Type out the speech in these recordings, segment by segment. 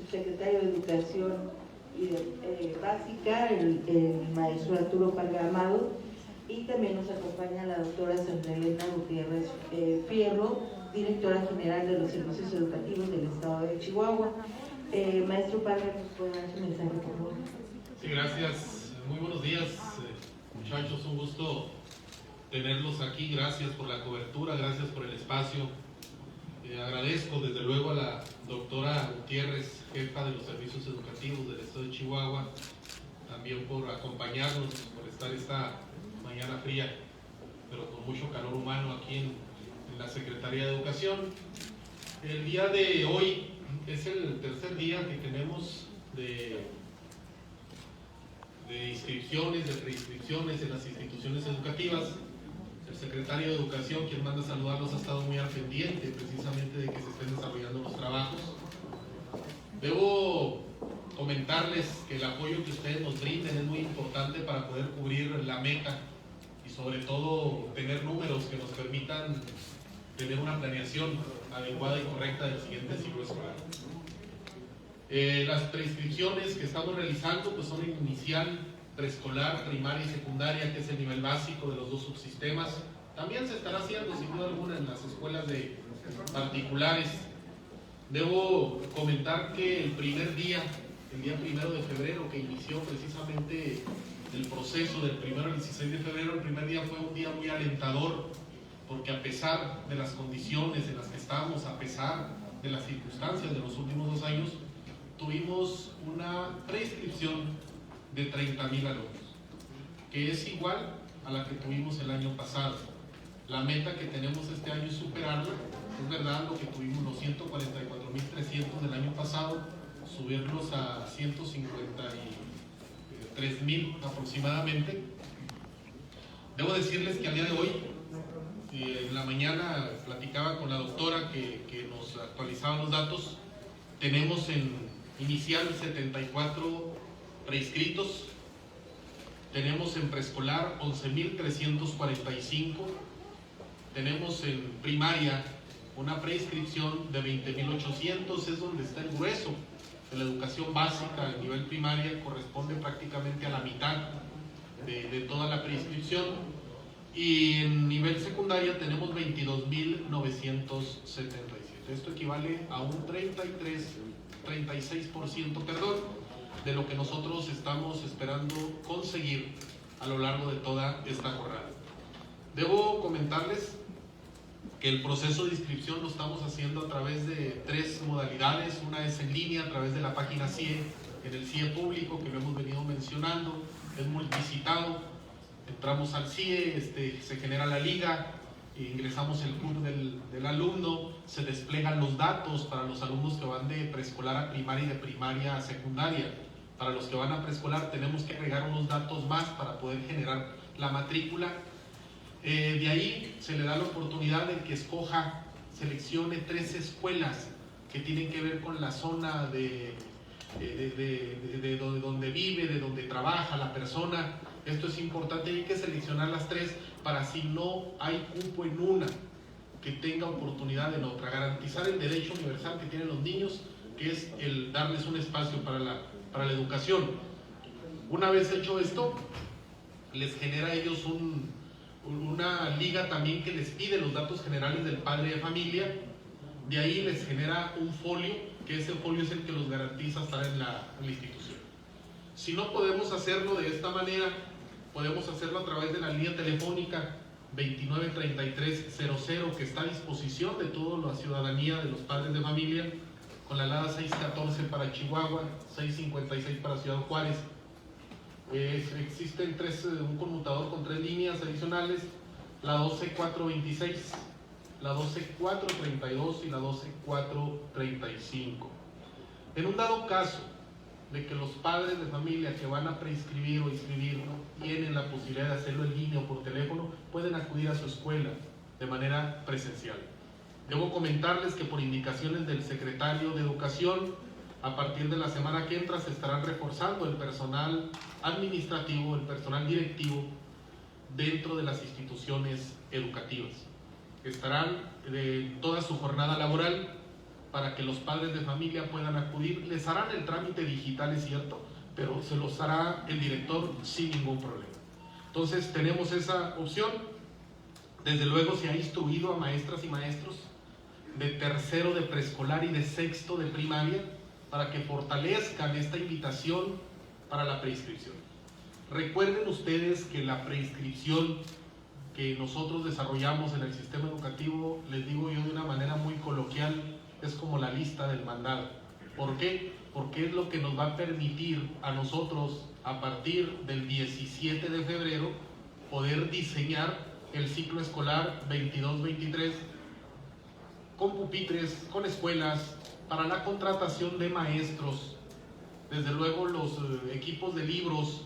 subsecretario de Educación Básica, el maestro Arturo Parga Amado, y también nos acompaña la doctora Sandra Elena Gutiérrez Fierro, directora general de los servicios educativos del estado de Chihuahua. Maestro Parga, ¿nos puede dar su mensaje, por favor? Sí, gracias. Muy buenos días, muchachos. Un gusto tenerlos aquí. Gracias por la cobertura, gracias por el espacio. Agradezco desde luego a la doctora Gutiérrez, jefa de los servicios educativos del estado de Chihuahua, también por acompañarnos, por estar esta mañana fría, pero con mucho calor humano aquí en la Secretaría de Educación. El día de hoy es el tercer día que tenemos de inscripciones, de preinscripciones en las instituciones educativas. El secretario de Educación, quien manda saludarlos, ha estado muy al pendiente precisamente de que se estén desarrollando los trabajos. Debo comentarles que el apoyo que ustedes nos brinden es muy importante para poder cubrir la meta y sobre todo tener números que nos permitan tener una planeación adecuada y correcta del siguiente ciclo escolar. Las preinscripciones que estamos realizando pues son en inicial, preescolar, primaria y secundaria, que es el nivel básico de los dos subsistemas. También se estará haciendo sin duda alguna en las escuelas particulares. Debo comentar que el día 1 de febrero, que inició precisamente el proceso del 1 al 16 de febrero, el primer día fue un día muy alentador, porque a pesar de las condiciones en las que estamos, a pesar de las circunstancias de los últimos 2 años, tuvimos una preinscripción de 30,000 alumnos, que es igual a la que tuvimos el año pasado. La meta que tenemos este año es superarla. Es verdad, lo que tuvimos los 144,300 del año pasado, subirlos a 153,000 aproximadamente. Debo decirles que al día de hoy, en la mañana platicaba con la doctora que nos actualizaba los datos. Tenemos en inicial 74 preinscritos, tenemos en preescolar 11,345, tenemos en primaria una preinscripción de 20,800, es donde está el grueso de la educación básica. A nivel primaria corresponde prácticamente a la mitad de toda la preinscripción, y en nivel secundaria tenemos 22,977. Esto equivale a un 36%, de lo que nosotros estamos esperando conseguir a lo largo de toda esta jornada. Debo comentarles que el proceso de inscripción lo estamos haciendo a través de 3 modalidades. Una es en línea, a través de la página CIE, en el CIE público, que lo hemos venido mencionando, es muy visitado. Entramos al CIE, se genera la liga, ingresamos el CUR del alumno, se desplegan los datos para los alumnos que van de preescolar a primaria y de primaria a secundaria. Para los que van a preescolar tenemos que agregar unos datos más para poder generar la matrícula. De ahí se le da la oportunidad de que seleccione 3 escuelas que tienen que ver con la zona de donde vive, de donde trabaja la persona. Esto es importante, hay que seleccionar las 3 para, si no hay cupo en una, que tenga oportunidad en otra. Garantizar el derecho universal que tienen los niños, que es el darles un espacio para la educación. Una vez hecho esto, les genera a ellos una liga también que les pide los datos generales del padre de familia. De ahí les genera un folio, que ese folio es el que los garantiza estar en la institución. Si no podemos hacerlo de esta manera, podemos hacerlo a través de la línea telefónica 293300, que está a disposición de toda la ciudadanía, de los padres de familia, con la alada 614 para Chihuahua, 656 para Ciudad Juárez. Existen un conmutador con 3 líneas adicionales, la 12426, la 12432 y la 12435. En un dado caso de que los padres de familia que van a preinscribir o inscribir tienen la posibilidad de hacerlo en línea o por teléfono, pueden acudir a su escuela de manera presencial. Debo comentarles que por indicaciones del secretario de Educación, a partir de la semana que entra se estarán reforzando el personal administrativo, el personal directivo dentro de las instituciones educativas. Estarán toda su jornada laboral para que los padres de familia puedan acudir. Les harán el trámite digital, es cierto, pero se los hará el director sin ningún problema. Entonces tenemos esa opción. Desde luego se ha instruido a maestras y maestros de tercero de preescolar y de sexto de primaria para que fortalezcan esta invitación para la preinscripción. Recuerden ustedes que la preinscripción que nosotros desarrollamos en el sistema educativo, les digo yo de una manera muy coloquial, es como la lista del mandado. ¿Por qué? Porque es lo que nos va a permitir a nosotros, a partir del 17 de febrero, poder diseñar el ciclo escolar 22-23 con pupitres, con escuelas, para la contratación de maestros, desde luego los equipos de libros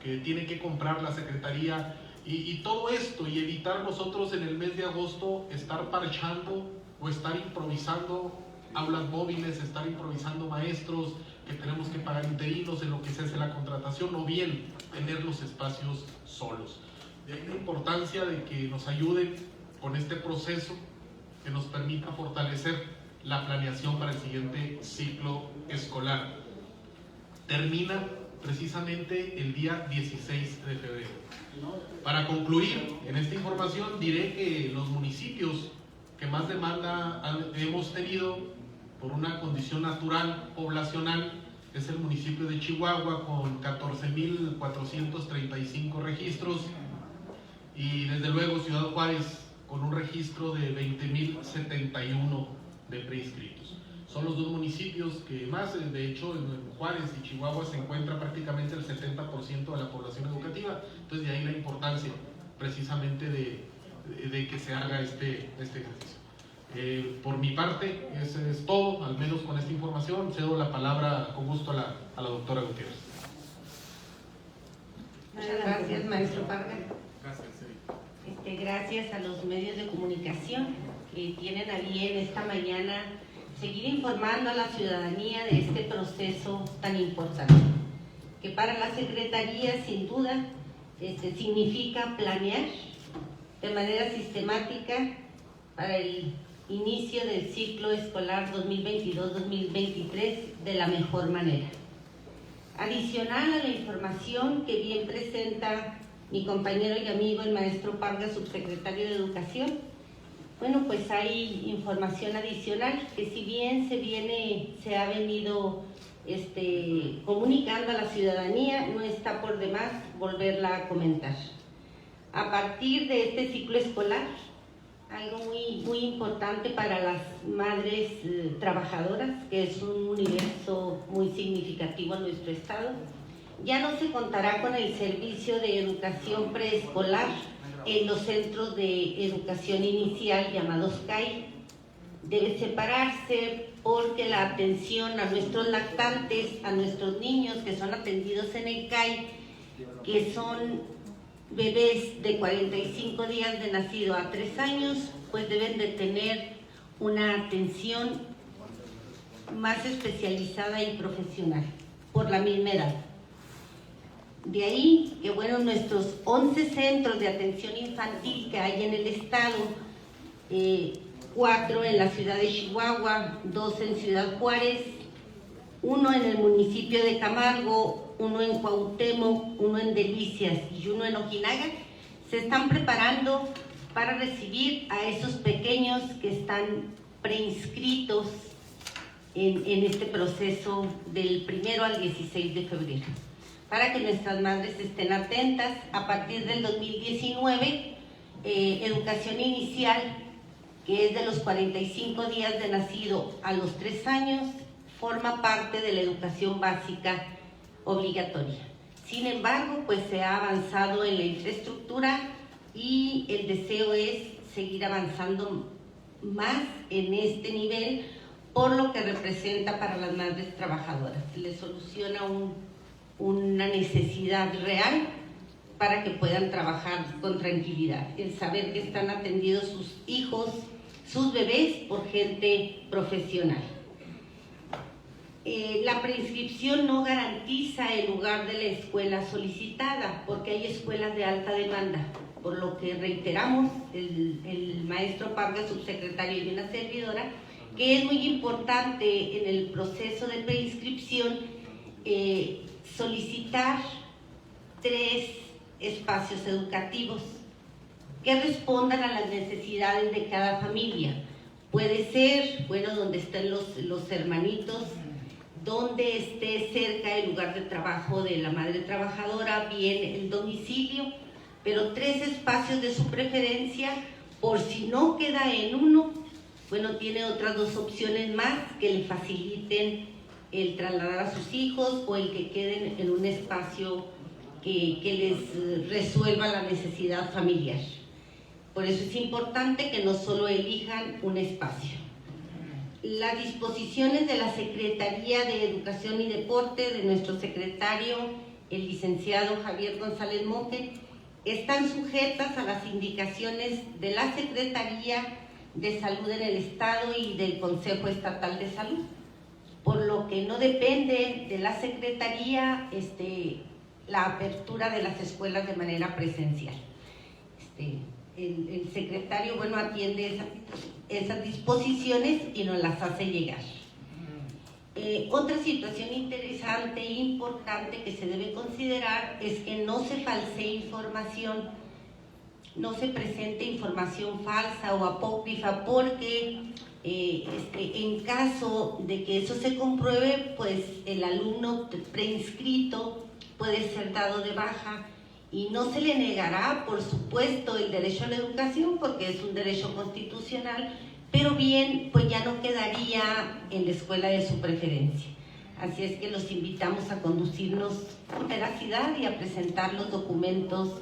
que tiene que comprar la Secretaría y todo esto, y evitar nosotros en el mes de agosto estar parchando o estar improvisando aulas móviles, estar improvisando maestros que tenemos que pagar interinos en lo que se hace la contratación, o bien tener los espacios solos. De ahí la importancia de que nos ayuden con este proceso que nos permita fortalecer la planeación para el siguiente ciclo escolar. Termina precisamente el día 16 de febrero. Para concluir en esta información, diré que los municipios que más demanda hemos tenido por una condición natural, poblacional, es el municipio de Chihuahua con 14,435 registros, y desde luego Ciudad Juárez con un registro de 20,071 de preinscritos. Son los dos municipios que más, de hecho en Juárez y Chihuahua se encuentra prácticamente el 70% de la población educativa. Entonces de ahí la importancia precisamente de que se haga este ejercicio. Por mi parte, eso es todo, al menos con esta información. Cedo la palabra con gusto a la doctora Gutiérrez. Muchas gracias, maestro Parga. Gracias. Gracias a los medios de comunicación que tienen a bien esta mañana seguir informando a la ciudadanía de este proceso tan importante, que para la Secretaría sin duda significa planear de manera sistemática para el inicio del ciclo escolar 2022-2023 de la mejor manera. Adicional a la información que bien presenta mi compañero y amigo el maestro Parga, subsecretario de Educación, bueno, pues hay información adicional que si bien se ha venido comunicando a la ciudadanía, no está por demás volverla a comentar. A partir de este ciclo escolar, algo muy importante para las madres trabajadoras, que es un universo muy significativo en nuestro estado, ya no se contará con el servicio de educación preescolar en los centros de educación inicial llamados CAI. Debe separarse porque la atención a nuestros lactantes, a nuestros niños que son atendidos en el CAI, que son bebés de 45 días de nacido a 3 años, pues deben de tener una atención más especializada y profesional por la misma edad. De ahí que, bueno, nuestros 11 centros de atención infantil que hay en el estado, 4 en la ciudad de Chihuahua, 2 en Ciudad Juárez, 1 en el municipio de Camargo, 1 en Cuauhtémoc, 1 en Delicias y 1 en Ojinaga, se están preparando para recibir a esos pequeños que están preinscritos en este proceso del 1 al 16 de febrero. Para que nuestras madres estén atentas, a partir del 2019, educación inicial, que es de los 45 días de nacido a los 3 años, forma parte de la educación básica obligatoria. Sin embargo, pues se ha avanzado en la infraestructura y el deseo es seguir avanzando más en este nivel por lo que representa para las madres trabajadoras. Les soluciona una necesidad real para que puedan trabajar con tranquilidad, el saber que están atendidos sus hijos, sus bebés por gente profesional. La preinscripción no garantiza el lugar de la escuela solicitada porque hay escuelas de alta demanda, por lo que reiteramos el maestro Parga, subsecretario, y una servidora, que es muy importante en el proceso de preinscripción solicitar 3 espacios educativos que respondan a las necesidades de cada familia. Puede ser, bueno, donde estén los hermanitos, donde esté cerca el lugar de trabajo de la madre trabajadora, bien el domicilio, pero 3 espacios de su preferencia, por si no queda en uno, bueno, tiene otras 2 opciones más que le faciliten el trasladar a sus hijos o el que queden en un espacio que les resuelva la necesidad familiar. Por eso es importante que no solo elijan un espacio. Las disposiciones de la Secretaría de Educación y Deporte, de nuestro secretario, el licenciado Javier González Moque, están sujetas a las indicaciones de la Secretaría de Salud en el Estado y del Consejo Estatal de Salud, por lo que no depende de la Secretaría la apertura de las escuelas de manera presencial. El secretario, bueno, atiende esas disposiciones y nos las hace llegar. Otra situación interesante e importante que se debe considerar es que no se falsee información, no se presente información falsa o apócrifa, porque en caso de que eso se compruebe, pues el alumno preinscrito puede ser dado de baja y no se le negará, por supuesto, el derecho a la educación, porque es un derecho constitucional, pero bien, pues ya no quedaría en la escuela de su preferencia. Así es que los invitamos a conducirnos con veracidad y a presentar los documentos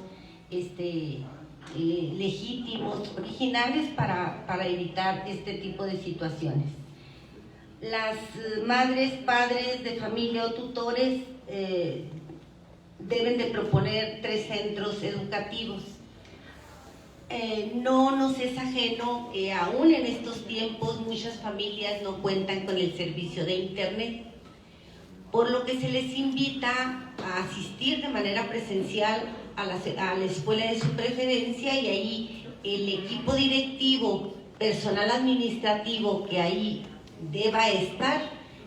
legítimos, originales, para evitar este tipo de situaciones. Las madres, padres de familia o tutores deben de proponer 3 centros educativos. No nos es ajeno que aún en estos tiempos muchas familias no cuentan con el servicio de internet, por lo que se les invita a asistir de manera presencial a la escuela de su preferencia, y ahí el equipo directivo, personal administrativo que ahí deba estar,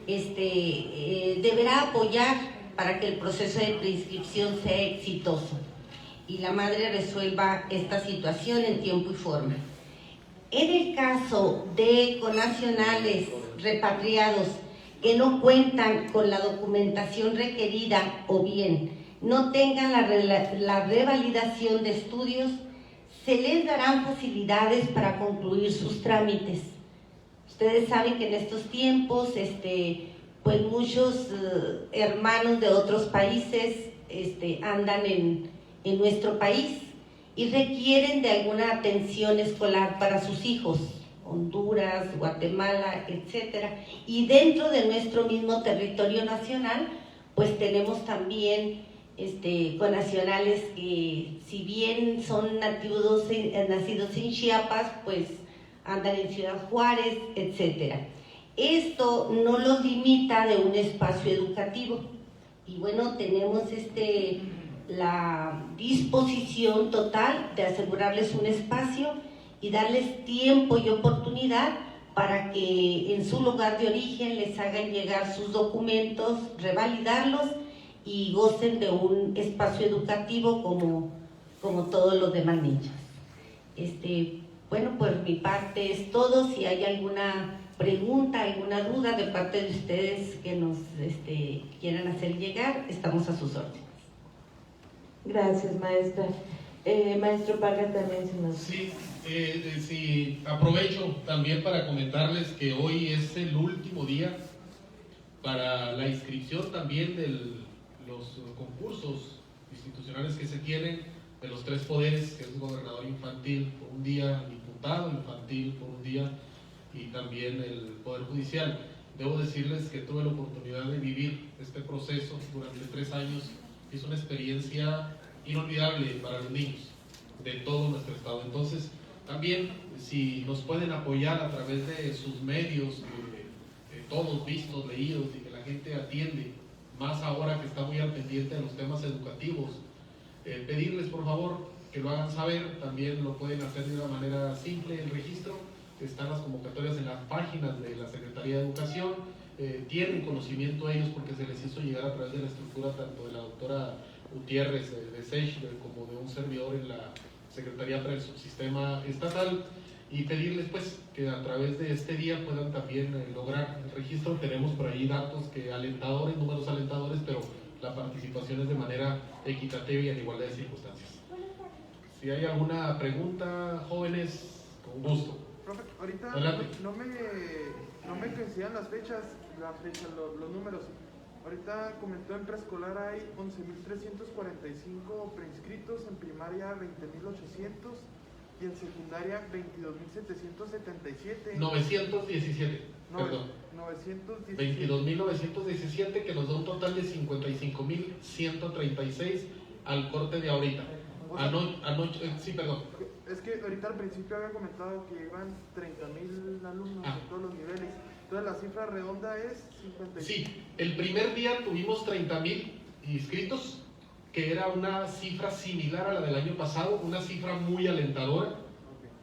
deberá apoyar para que el proceso de preinscripción sea exitoso y la madre resuelva esta situación en tiempo y forma. En el caso de connacionales repatriados que no cuentan con la documentación requerida o bien no tengan la revalidación de estudios, se les darán facilidades para concluir sus trámites. Ustedes saben que en estos tiempos, pues muchos hermanos de otros países andan en nuestro país y requieren de alguna atención escolar para sus hijos, Honduras, Guatemala, etcétera. Y dentro de nuestro mismo territorio nacional, pues tenemos también connacionales que, si bien son nacidos en Chiapas, pues andan en Ciudad Juárez, etcétera. Esto no los limita de un espacio educativo. Y bueno, tenemos la disposición total de asegurarles un espacio y darles tiempo y oportunidad para que en su lugar de origen les hagan llegar sus documentos, revalidarlos y gocen de un espacio educativo como todos los demás niños. Bueno, por mi parte es todo. Si hay alguna pregunta, alguna duda de parte de ustedes que nos quieran hacer llegar, estamos a sus órdenes. Gracias, maestra. Maestro Parga también se nos... Sí, aprovecho también para comentarles que hoy es el último día para la inscripción también de los concursos institucionales que se tienen de los 3 poderes, que es gobernador infantil por un día, diputado infantil por un día y también el Poder Judicial. Debo decirles que tuve la oportunidad de vivir este proceso durante 3 años. Es una experiencia inolvidable para los niños de todo nuestro estado. Entonces, también, si nos pueden apoyar a través de sus medios, todos vistos, leídos, y que la gente atiende, más ahora que está muy al pendiente de los temas educativos, pedirles por favor que lo hagan saber. También lo pueden hacer de una manera simple, el registro, están las convocatorias en las páginas de la Secretaría de Educación, tienen conocimiento ellos porque se les hizo llegar a través de la estructura tanto de la doctora Gutiérrez de SESH como de un servidor en la Secretaría para el Subsistema Estatal, y pedirles pues que a través de este día puedan también lograr el registro. Tenemos por ahí datos que alentadores, números alentadores, pero la participación es de manera equitativa y en igualdad de circunstancias. Si hay alguna pregunta, jóvenes, con gusto. Profe, ahorita adelante. no me coincidían las fechas, los números. Ahorita comentó en preescolar hay 11.345 preinscritos, en primaria 20.800 y en secundaria 22.777. 917, perdón. 917. 22.917, que nos da un total de 55.136 al corte de ahorita. O sea, Sí, perdón. Es que ahorita al principio había comentado que iban 30.000 alumnos en todos los niveles. Entonces la cifra redonda es 55. Sí, el primer día tuvimos 30.000 inscritos, que era una cifra similar a la del año pasado, una cifra muy alentadora,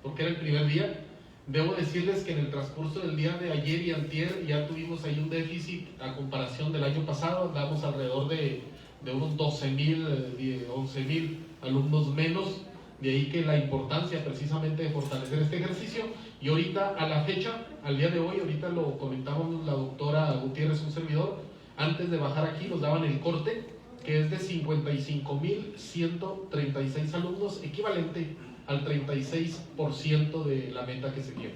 porque era el primer día. Debo decirles que en el transcurso del día de ayer y antier ya tuvimos ahí un déficit a comparación del año pasado, damos alrededor de unos 12.000, 11.000 alumnos menos, de ahí que la importancia precisamente de fortalecer este ejercicio. Y ahorita a la fecha, al día de hoy, ahorita lo comentábamos la doctora Gutiérrez, un servidor, antes de bajar aquí nos daban el corte, que es de 55.136 alumnos, equivalente al 36% de la meta que se quiere.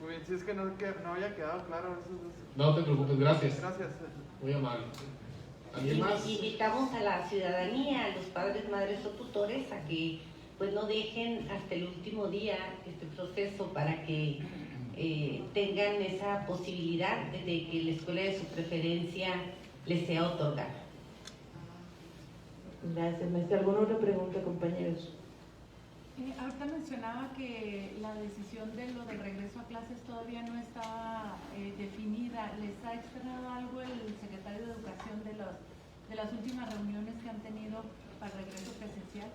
Muy bien, si es que no había quedado claro eso. No te preocupes, gracias. Gracias. Muy amable. ¿Alguien más? Invitamos a la ciudadanía, a los padres, madres o tutores a que pues no dejen hasta el último día este proceso para que tengan esa posibilidad de que la escuela de su preferencia les sea otorgada. Gracias, maestra. ¿Alguna otra pregunta, compañeros? Ahorita mencionaba que la decisión de lo del regreso a clases todavía no estaba definida. ¿Les ha externado algo el secretario de Educación de las últimas reuniones que han tenido para el regreso presencial?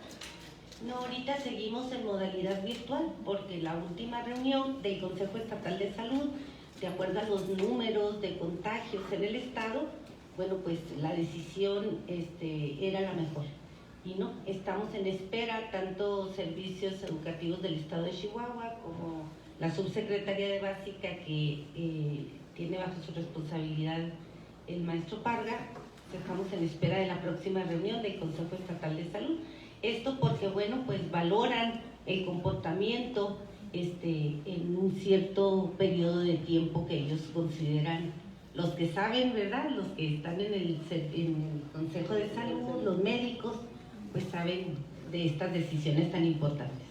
No, ahorita seguimos en modalidad virtual porque la última reunión del Consejo Estatal de Salud, de acuerdo a los números de contagios en el estado, bueno, pues la decisión era la mejor. Y no, estamos en espera, tanto servicios educativos del estado de Chihuahua como la subsecretaría de Básica que tiene bajo su responsabilidad el maestro Parga. Estamos en espera de la próxima reunión del Consejo Estatal de Salud. Esto porque, bueno, pues valoran el comportamiento en un cierto periodo de tiempo que ellos consideran, los que saben, ¿verdad? Los que están en el Consejo de Salud, los médicos, pues saben de estas decisiones tan importantes.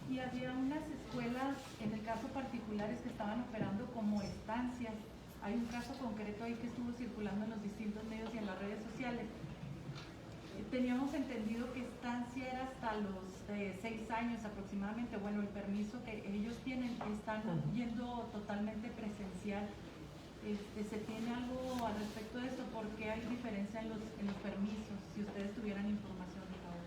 Y había unas escuelas, en el caso particulares, que estaban operando como estancias. Hay un caso concreto ahí que estuvo circulando en los distintos medios y en las redes sociales. Teníamos entendido que estancia era hasta los 6 años aproximadamente. Bueno, el permiso que ellos tienen, están yendo totalmente presencial. ¿Se tiene algo al respecto de esto? ¿Por qué hay diferencia en los permisos? Si ustedes tuvieran información de favor.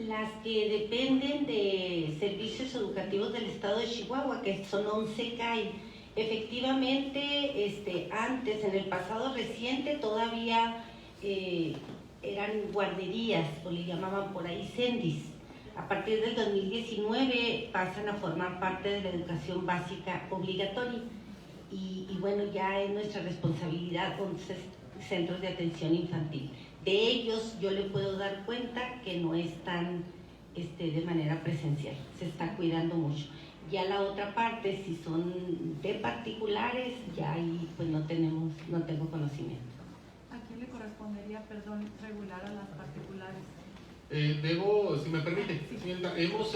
Las que dependen de servicios educativos del estado de Chihuahua, que son 11 CAI, efectivamente, antes, en el pasado reciente, todavía eran guarderías, o le llamaban por ahí CENDIS. A partir del 2019 pasan a formar parte de la educación básica obligatoria. Y bueno, ya es nuestra responsabilidad 11 centros de atención infantil. De ellos yo le puedo dar cuenta que no están de manera presencial, se está cuidando mucho. Ya la otra parte, si son de particulares, ya ahí pues no tengo conocimiento. ¿A quién le correspondería, regular a las particulares? Si me permite, señorita, hemos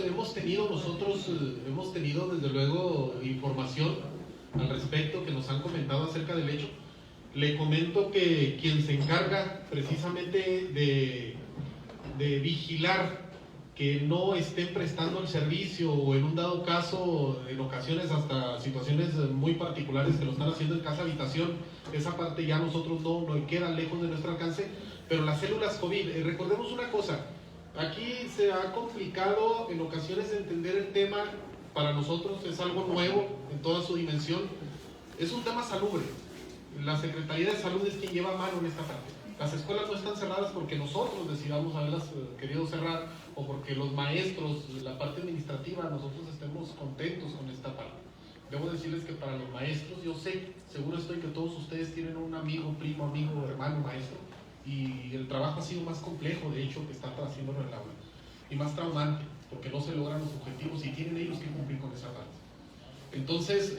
tenido desde luego información al respecto que nos han comentado acerca del hecho. Le comento que quien se encarga precisamente de vigilar que no estén prestando el servicio o en un dado caso, en ocasiones hasta situaciones muy particulares que lo están haciendo en casa habitación, esa parte ya nosotros no queda lejos de nuestro alcance, pero las células COVID, recordemos una cosa, aquí se ha complicado en ocasiones entender el tema para nosotros es algo nuevo en toda su dimensión. Es un tema salubre. La Secretaría de Salud es quien lleva mano en esta parte. Las escuelas no están cerradas porque nosotros decidamos haberlas querido cerrar o porque los maestros, la parte administrativa, nosotros estemos contentos con esta parte. Debo decirles que para los maestros, yo sé, seguro estoy que todos ustedes tienen un amigo, primo, amigo, hermano, maestro, y el trabajo ha sido más complejo, de hecho, que está haciéndolo en el aula, y más traumante, porque no se logran los objetivos y tienen ellos que cumplir con esa parte. Entonces,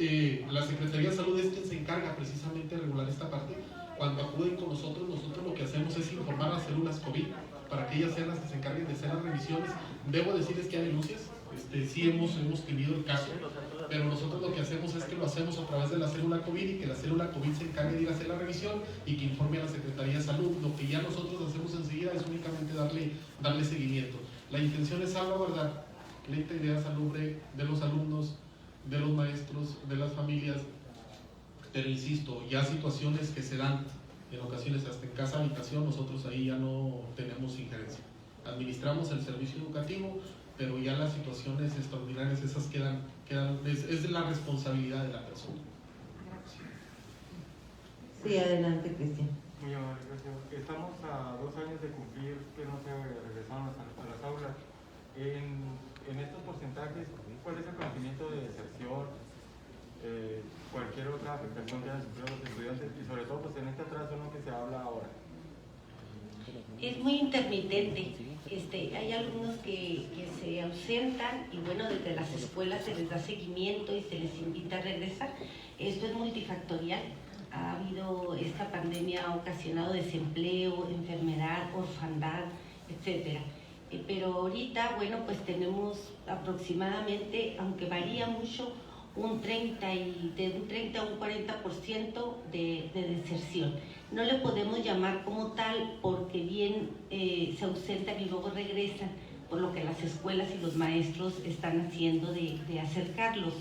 la Secretaría de Salud es quien se encarga precisamente de regular esta parte. Cuando acuden con nosotros lo que hacemos es informar a las células COVID para que ellas sean las que se encarguen de hacer las revisiones. Debo decirles que hay denuncias, sí hemos tenido el caso, pero nosotros lo que hacemos es que lo hacemos a través de la célula COVID y que la célula COVID se encargue de ir a hacer la revisión y que informe a la Secretaría de Salud. Lo que ya nosotros hacemos enseguida es únicamente darle seguimiento. La intención es salvaguardar la integridad salubre de los alumnos, de los maestros, de las familias, pero insisto, ya situaciones que se dan en ocasiones hasta en casa habitación, nosotros ahí ya no tenemos injerencia. Administramos el servicio educativo, pero ya las situaciones extraordinarias esas es de la responsabilidad de la persona. Sí, adelante, Cristian. Muy amable, gracias. Estamos a 2 años de cumplir que no se regresaron a las aulas. En estos porcentajes, ¿cuál es el conocimiento de deserción? Cualquier otra afectación que haya sufrido los estudiantes y sobre todo pues en este atraso en el que se habla ahora. Es muy intermitente. Hay alumnos que se ausentan y bueno, desde las escuelas se les da seguimiento y se les invita a regresar. Esto es multifactorial. Ha habido, esta pandemia ha ocasionado desempleo, enfermedad, orfandad, etcétera. Pero ahorita, bueno, pues tenemos aproximadamente, aunque varía mucho, de un 30 a un 40% de deserción. No le podemos llamar como tal porque bien se ausentan y luego regresan, por lo que las escuelas y los maestros están haciendo de acercarlos.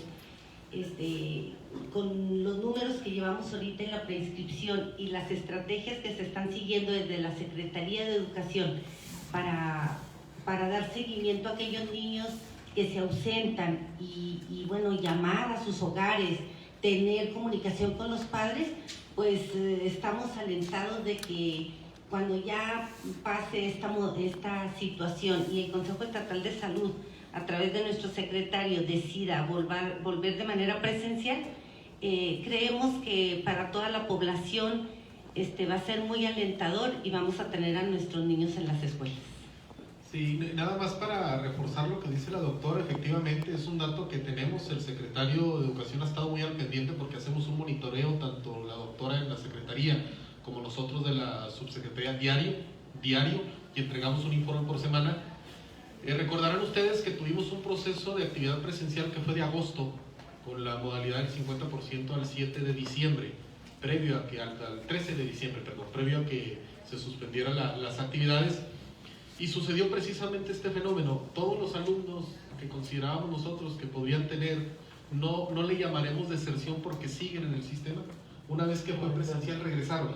Con los números que llevamos ahorita en la preinscripción y las estrategias que se están siguiendo desde la Secretaría de Educación para dar seguimiento a aquellos niños que se ausentan y bueno, llamar a sus hogares, tener comunicación con los padres, pues estamos alentados de que cuando ya pase esta situación y el Consejo Estatal de Salud a través de nuestro secretario decida volver de manera presencial, creemos que para toda la población va a ser muy alentador y vamos a tener a nuestros niños en las escuelas. Sí, nada más para reforzar lo que dice la doctora, efectivamente es un dato que tenemos, el secretario de Educación ha estado muy al pendiente porque hacemos un monitoreo, tanto la doctora en la secretaría como nosotros de la subsecretaría diario y entregamos un informe por semana. Recordarán ustedes que tuvimos un proceso de actividad presencial que fue de agosto, con la modalidad del 50% al 7 de diciembre, previo a que, al 13 de diciembre, perdón, previo a que se suspendieran las actividades. Y sucedió precisamente este fenómeno. Todos los alumnos que considerábamos nosotros que podrían tener, no le llamaremos deserción porque siguen en el sistema, una vez que fue presencial regresaron.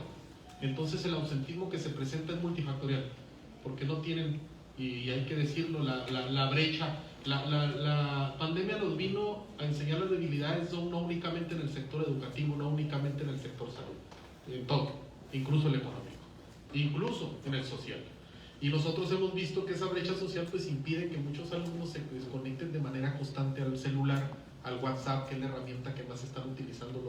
Entonces el ausentismo que se presenta es multifactorial, porque no tienen, y hay que decirlo, la brecha. La pandemia nos vino a enseñar las debilidades no únicamente en el sector educativo, no únicamente en el sector salud, en todo, incluso el económico, incluso en el social. Y nosotros hemos visto que esa brecha social pues impide que muchos alumnos se desconecten de manera constante al celular, al WhatsApp, que es la herramienta que más están utilizando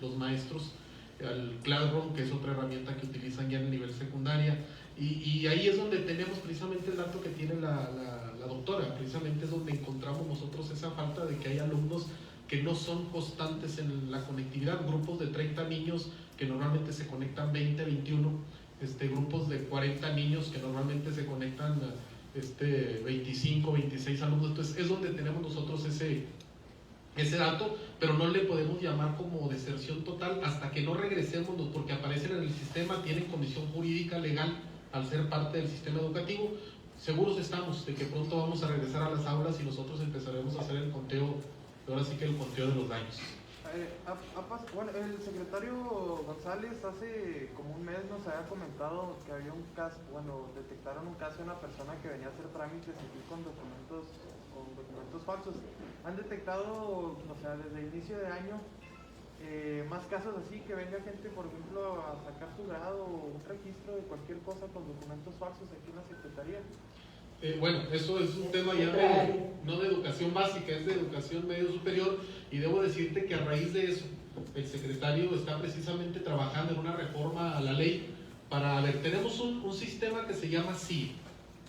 los maestros, al Classroom, que es otra herramienta que utilizan ya en el nivel secundaria. Y ahí es donde tenemos precisamente el dato que tiene la doctora, precisamente es donde encontramos nosotros esa falta de que hay alumnos que no son constantes en la conectividad, grupos de 30 niños que normalmente se conectan 20, 21, grupos de 40 niños que normalmente se conectan 25, 26 alumnos. Entonces es donde tenemos nosotros ese dato, pero no le podemos llamar como deserción total hasta que no regresemos, porque aparecen en el sistema, tienen condición jurídica legal al ser parte del sistema educativo. Seguros estamos de que pronto vamos a regresar a las aulas y nosotros empezaremos a hacer el conteo, ahora sí que el conteo de los daños. Bueno, el secretario González hace como un mes nos había comentado que había un caso, bueno, detectaron un caso de una persona que venía a hacer trámites aquí con documentos falsos. ¿Han detectado, o sea, desde el inicio de año, más casos así, que venga gente, por ejemplo, a sacar su grado o un registro de cualquier cosa con documentos falsos aquí en la Secretaría? Bueno, eso es un tema ya no de educación básica, es de educación medio superior, y debo decirte que a raíz de eso el secretario está precisamente trabajando en una reforma a la ley para, tenemos un sistema que se llama CIE,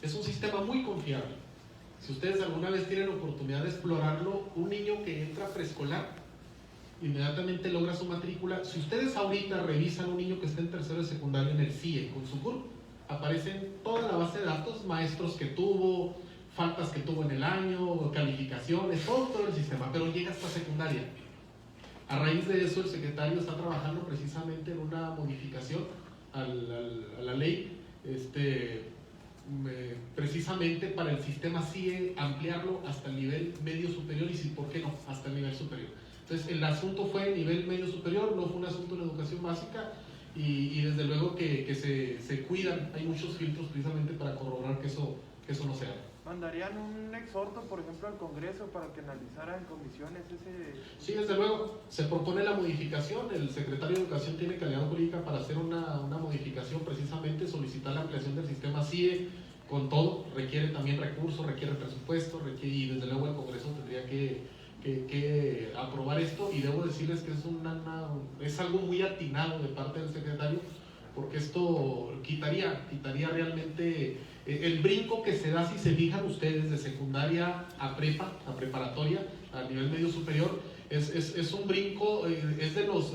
es un sistema muy confiable. Si ustedes alguna vez tienen oportunidad de explorarlo, un niño que entra a preescolar inmediatamente logra su matrícula. Si ustedes ahorita revisan un niño que está en tercero de secundaria en el CIE con su CURP, aparecen toda la base de datos, maestros que tuvo, faltas que tuvo en el año, calificaciones, todo el sistema, pero llega hasta secundaria. A raíz de eso el secretario está trabajando precisamente en una modificación a la ley, precisamente para el sistema CIE ampliarlo hasta el nivel medio superior y si, ¿por qué no?, hasta el nivel superior. Entonces el asunto fue nivel medio superior, no fue un asunto de educación básica. Y desde luego que se cuidan, hay muchos filtros precisamente para corroborar que eso no se haga. ¿Mandarían un exhorto, por ejemplo, al Congreso para que analizara en comisiones ese...? Sí, desde luego, se propone la modificación, el secretario de Educación tiene calidad jurídica para hacer una modificación, precisamente solicitar la ampliación del sistema CIE con todo, requiere también recursos, requiere presupuesto, y desde luego el Congreso tendría que aprobar esto, y debo decirles que es algo muy atinado de parte del secretario, porque esto quitaría realmente el brinco que se da, si se fijan ustedes, de secundaria a preparatoria, a nivel medio superior, es un brinco, es de los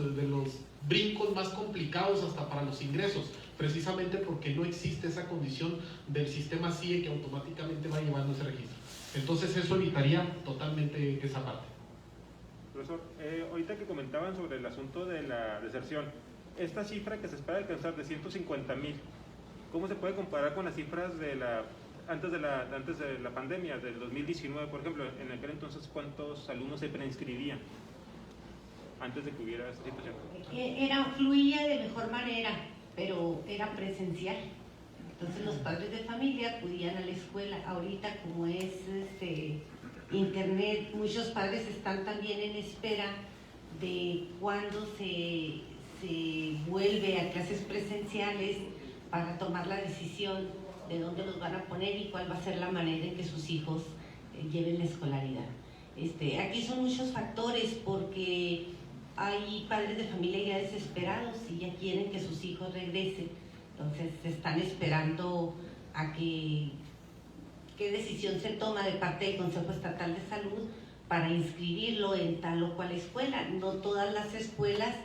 brincos más complicados hasta para los ingresos, precisamente porque no existe esa condición del sistema CIE que automáticamente va llevando ese registro. Entonces eso evitaría totalmente esa parte. Profesor, ahorita que comentaban sobre el asunto de la deserción, esta cifra que se espera alcanzar de 150,000, ¿cómo se puede comparar con las cifras antes de la pandemia, del 2019, por ejemplo? En aquel entonces, ¿cuántos alumnos se preinscribían antes de que hubiera esta situación? Fluía de mejor manera, pero era presencial. Entonces los padres de familia acudían a la escuela. Ahorita, como es internet, muchos padres están también en espera de cuándo se vuelve a clases presenciales para tomar la decisión de dónde los van a poner y cuál va a ser la manera en que sus hijos lleven la escolaridad. Aquí son muchos factores, porque hay padres de familia ya desesperados y ya quieren que sus hijos regresen. Entonces están esperando a qué decisión se toma de parte del Consejo Estatal de Salud para inscribirlo en tal o cual escuela. No todas las escuelas,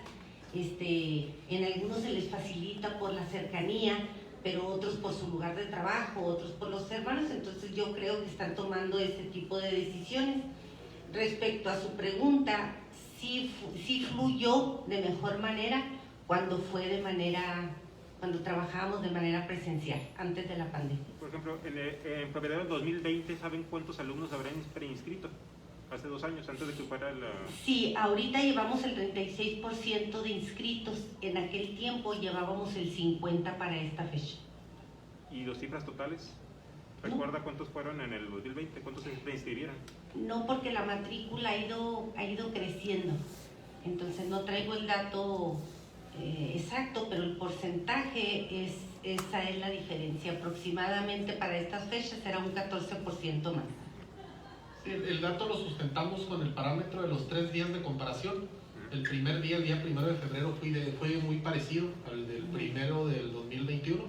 en algunos se les facilita por la cercanía, pero otros por su lugar de trabajo, otros por los hermanos. Entonces yo creo que están tomando ese tipo de decisiones. Respecto a su pregunta, sí fluyó de mejor manera cuando trabajábamos de manera presencial, antes de la pandemia. Por ejemplo, en febrero del 2020, ¿saben cuántos alumnos habrán preinscrito? Hace 2 años, antes de que fuera la... Sí, ahorita llevamos el 36% de inscritos. En aquel tiempo llevábamos el 50% para esta fecha. ¿Y las cifras totales? ¿Recuerda cuántos fueron en el 2020? ¿Cuántos se preinscribieron? No, porque la matrícula ha ido creciendo. Entonces no traigo el dato exacto, pero el porcentaje esa es la diferencia. Aproximadamente para estas fechas será un 14% más. Sí, el dato lo sustentamos con el parámetro de los 3 días de comparación. El primer día, el día 1 de febrero, fue muy parecido al del primero del 2021.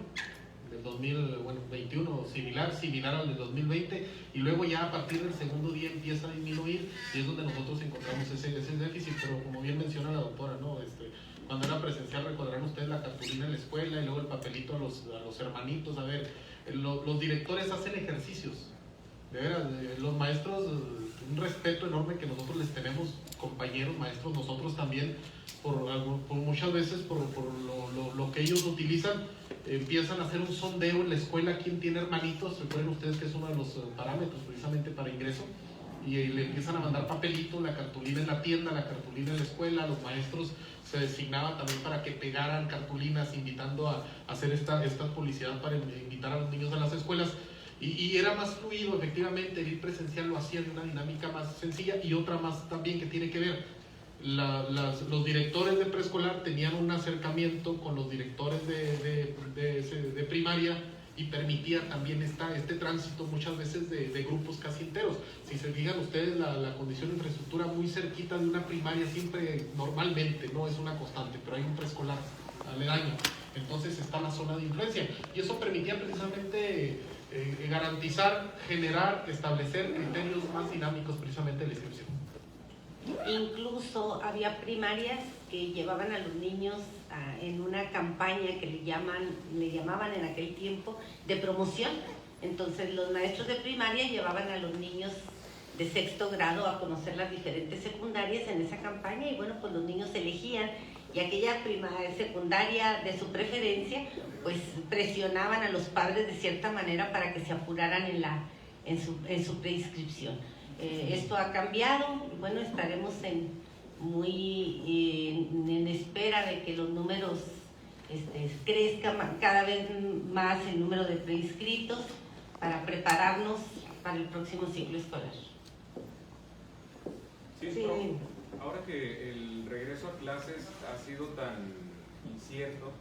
Del 2021, similar al del 2020, y luego ya a partir del segundo día empieza a disminuir, y es donde nosotros encontramos ese déficit. Pero como bien menciona la doctora, ¿no? Cuando era presencial, recordarán ustedes la cartulina en la escuela y luego el papelito a los hermanitos. A ver, los directores hacen ejercicios, de veras, los maestros, un respeto enorme que nosotros les tenemos, compañeros maestros, nosotros también, por muchas veces por lo que ellos utilizan, empiezan a hacer un sondeo en la escuela, quién tiene hermanitos. Recuerden ustedes que es uno de los parámetros precisamente para ingreso, y le empiezan a mandar papelitos, la cartulina en la tienda, la cartulina en la escuela, los maestros se designaban también para que pegaran cartulinas invitando a hacer esta publicidad para invitar a los niños a las escuelas. Y era más fluido, efectivamente, el ir presencial lo hacía de una dinámica más sencilla. Y otra más también que tiene que ver, los directores de preescolar tenían un acercamiento con los directores de primaria y permitía también este tránsito muchas veces de grupos casi enteros. Si se fijan ustedes, la condición de infraestructura muy cerquita de una primaria siempre, normalmente, no es una constante, pero hay un preescolar aledaño. Entonces está la zona de influencia y eso permitía precisamente garantizar, generar, establecer criterios más dinámicos precisamente de la inscripción. Incluso había primarias que llevaban a los niños en una campaña que le llamaban en aquel tiempo de promoción. Entonces los maestros de primaria llevaban a los niños de sexto grado a conocer las diferentes secundarias en esa campaña y bueno, pues los niños elegían y aquella secundaria de su preferencia, pues presionaban a los padres de cierta manera para que se apuraran en su preinscripción. Esto ha cambiado y bueno, estaremos en espera de que los números crezcan cada vez más el número de preinscritos para prepararnos para el próximo ciclo escolar. Sí, Sí. profe, ahora que el regreso a clases ha sido tan incierto,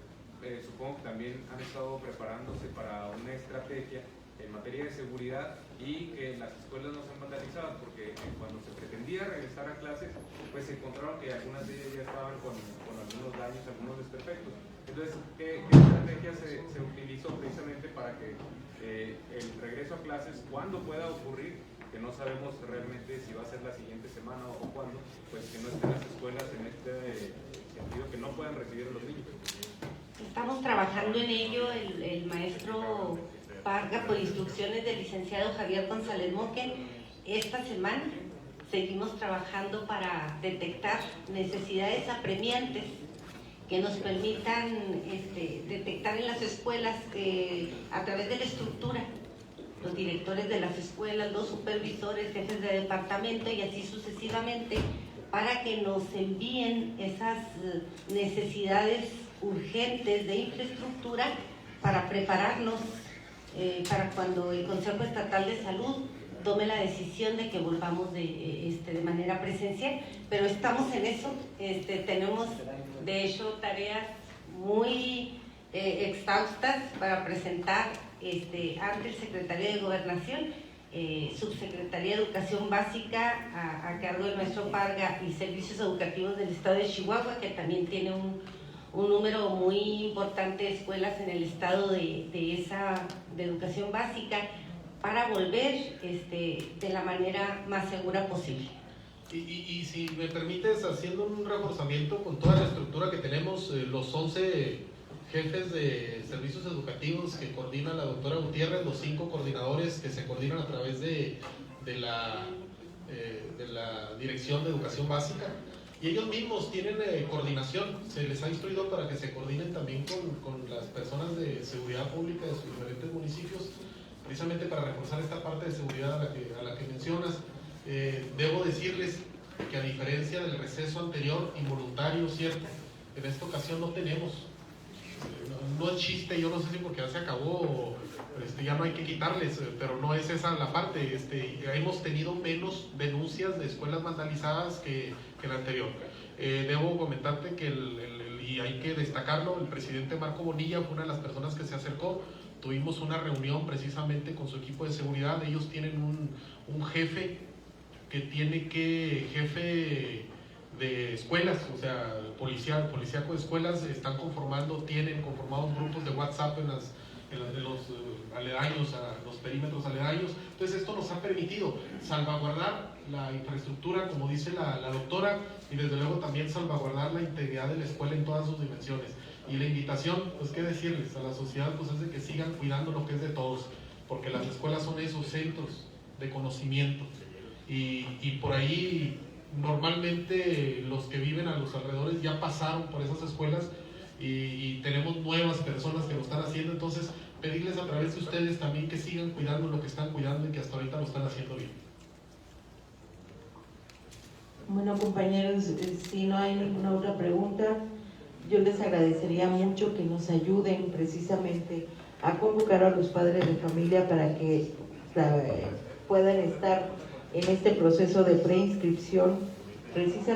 supongo que también han estado preparándose para una estrategia en materia de seguridad y que las escuelas no sean vandalizadas, porque cuando se pretendía regresar a clases, pues se encontraron que algunas de ellas ya estaban con algunos daños, algunos desperfectos. Entonces, ¿qué estrategia se utilizó precisamente para que el regreso a clases, cuando pueda ocurrir, que no sabemos realmente si va a ser la siguiente semana o cuándo, pues que no estén las escuelas en este sentido, que no puedan recibir a los niños? Estamos trabajando en ello, el maestro Parga, por instrucciones del licenciado Javier González Moque. Esta semana seguimos trabajando para detectar necesidades apremiantes que nos permitan detectar en las escuelas a través de la estructura, los directores de las escuelas, los supervisores, jefes de departamento y así sucesivamente, para que nos envíen esas necesidades urgentes de infraestructura para prepararnos para cuando el Consejo Estatal de Salud tome la decisión de que volvamos de manera presencial, pero estamos en eso. Tenemos de hecho tareas muy exhaustas para presentar ante el Secretario de Gobernación, Subsecretaría de Educación Básica a cargo del maestro Parga y Servicios Educativos del Estado de Chihuahua, que también tiene un número muy importante de escuelas en el estado de educación básica, para volver de la manera más segura posible. Y si me permites, haciendo un reforzamiento con toda la estructura que tenemos, los 11 jefes de servicios educativos que coordina la doctora Gutiérrez, los 5 coordinadores que se coordinan a través de la Dirección de Educación Básica, y ellos mismos tienen coordinación. Se les ha instruido para que se coordinen también con las personas de seguridad pública de sus diferentes municipios, precisamente para reforzar esta parte de seguridad a la que mencionas. Debo decirles que, a diferencia del receso anterior, involuntario, cierto, en esta ocasión no tenemos. No es chiste, yo no sé si porque ya se acabó o ya no hay que quitarles, pero no es esa la parte. Hemos tenido menos denuncias de escuelas vandalizadas que la anterior. Debo comentarte que, y hay que destacarlo, el presidente Marco Bonilla fue una de las personas que se acercó. Tuvimos una reunión precisamente con su equipo de seguridad. Ellos tienen un jefe jefe de escuelas, o sea, policíaco de escuelas. Tienen conformados grupos de WhatsApp en los aledaños, a los perímetros aledaños. Entonces esto nos ha permitido salvaguardar la infraestructura, como dice la doctora, y desde luego también salvaguardar la integridad de la escuela en todas sus dimensiones. Y la invitación, pues qué decirles a la sociedad, pues es de que sigan cuidando lo que es de todos, porque las escuelas son esos centros de conocimiento, y por ahí normalmente los que viven a los alrededores ya pasaron por esas escuelas, y tenemos nuevas personas que lo están haciendo. Entonces pedirles a través de ustedes también que sigan cuidando lo que están cuidando y que hasta ahorita lo están haciendo bien. Bueno, compañeros, si no hay ninguna otra pregunta, yo les agradecería mucho que nos ayuden precisamente a convocar a los padres de familia para que puedan estar en este proceso de preinscripción precisamente